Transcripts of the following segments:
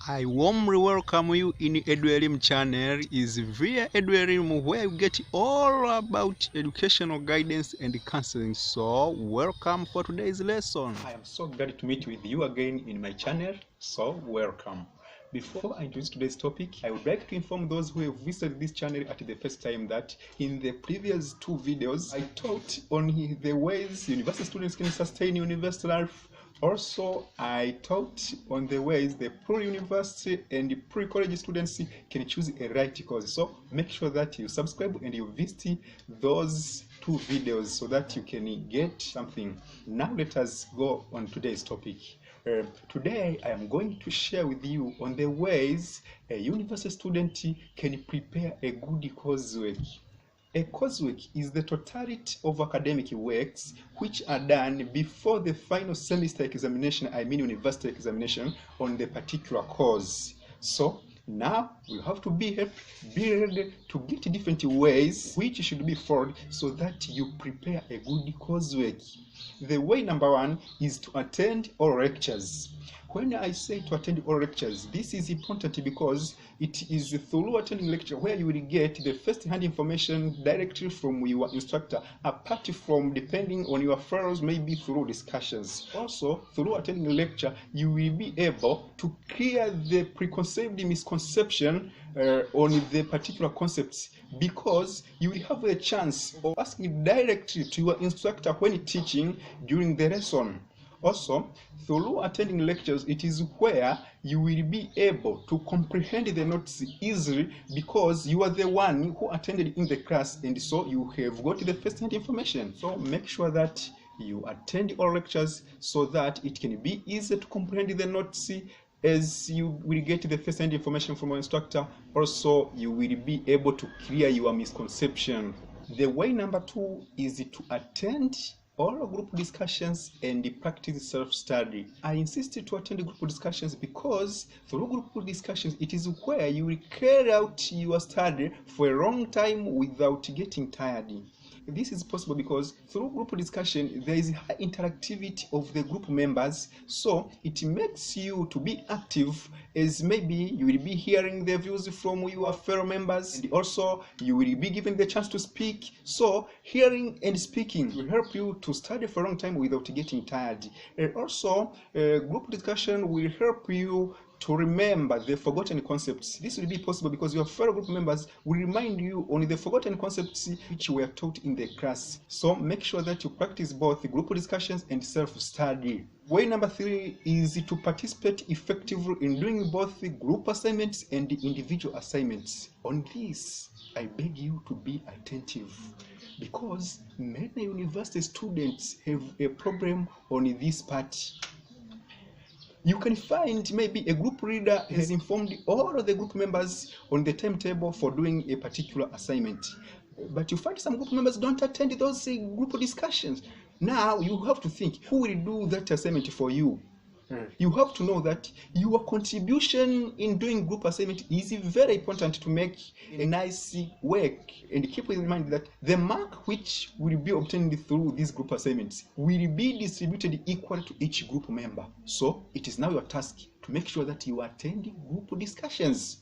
I warmly welcome you in Eduelim channel. Is via Eduelim where you get all about educational guidance and counseling. So welcome for today's lesson. I am so glad to meet with you again in my channel. So welcome. Before I introduce today's topic, I would like to inform those who have visited this channel at the first time that in the previous two videos, I taught on the ways university students can sustain university life. Also, I taught on the ways the pre-university and pre-college students can choose a right course. So make sure that you subscribe and you visit those two videos so that you can get something. Now let us go on today's topic. Today I am going to share with you on the ways a university student can prepare a good coursework. A coursework is the totality of academic works which are done before the final semester examination, university examination on the particular course. So now we have to be ready to get different ways which should be followed so that you prepare a good coursework. The way number one is to attend all lectures. When I say to attend all lectures, this is important because it is through attending lecture where you will get the first-hand information directly from your instructor, apart from depending on your fellows, maybe through discussions. Also, through attending a lecture, you will be able to clear the preconceived misconception on the particular concepts, because you will have a chance of asking directly to your instructor when teaching during the lesson. Also, through attending lectures, it is where you will be able to comprehend the notes easily because you are the one who attended in the class, and so you have got the first-hand information. So make sure that you attend all lectures so that it can be easy to comprehend the notes as you will get the first-hand information from your instructor. Also, you will be able to clear your misconception. The way number two is to attend all group discussions and practice self-study. I insist to attend group discussions because through group discussions, it is where you will carry out your study for a long time without getting tired. This is possible because through group discussion, there is high interactivity of the group members, so it makes you to be active, as maybe you will be hearing the views from your fellow members, and also you will be given the chance to speak. So hearing and speaking will help you to study for a long time without getting tired. And also, group discussion will help you to remember the forgotten concepts. This will be possible because your fellow group members will remind you on the forgotten concepts which were taught in the class. So make sure that you practice both group discussions and self-study. Way number three is to participate effectively in doing both group assignments and individual assignments. On this, I beg you to be attentive, because many university students have a problem on this part. You can find maybe a group leader has informed all of the group members on the timetable for doing a particular assignment, but you find some group members don't attend those group discussions. Now you have to think, who will do that assignment for you? You have to know that your contribution in doing group assignment is very important to make a nice work, and keep in mind that the mark which will be obtained through these group assignments will be distributed equal to each group member. So it is now your task to make sure that you attend group discussions.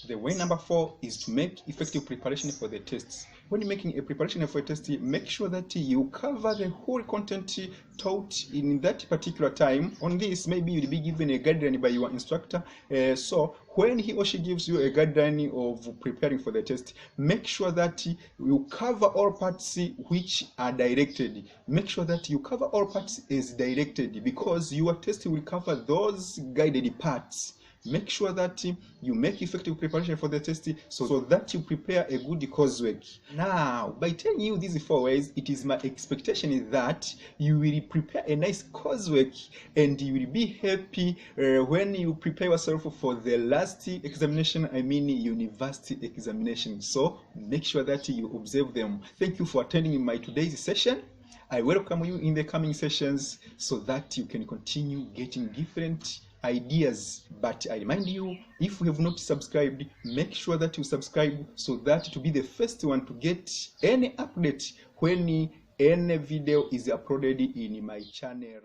The way number four is to make effective preparation for the tests. When you're making a preparation for a test, make sure that you cover the whole content taught in that particular time. On this, maybe you'll be given a guideline by your instructor. So when he or she gives you a guideline of preparing for the test, make sure that you cover all parts which are directed. Make sure that you cover all parts as directed, because your test will cover those guided parts. Make sure that you make effective preparation for the test so that you prepare a good coursework. Now, by telling you these four ways, it is my expectation that you will prepare a nice coursework and you will be happy when you prepare yourself for the last examination, university examination. So make sure that you observe them. Thank you for attending my today's session. I welcome you in the coming sessions so that you can continue getting different ideas. But I remind you, if you have not subscribed, make sure that you subscribe so that to be the first one to get any update when any video is uploaded in my channel.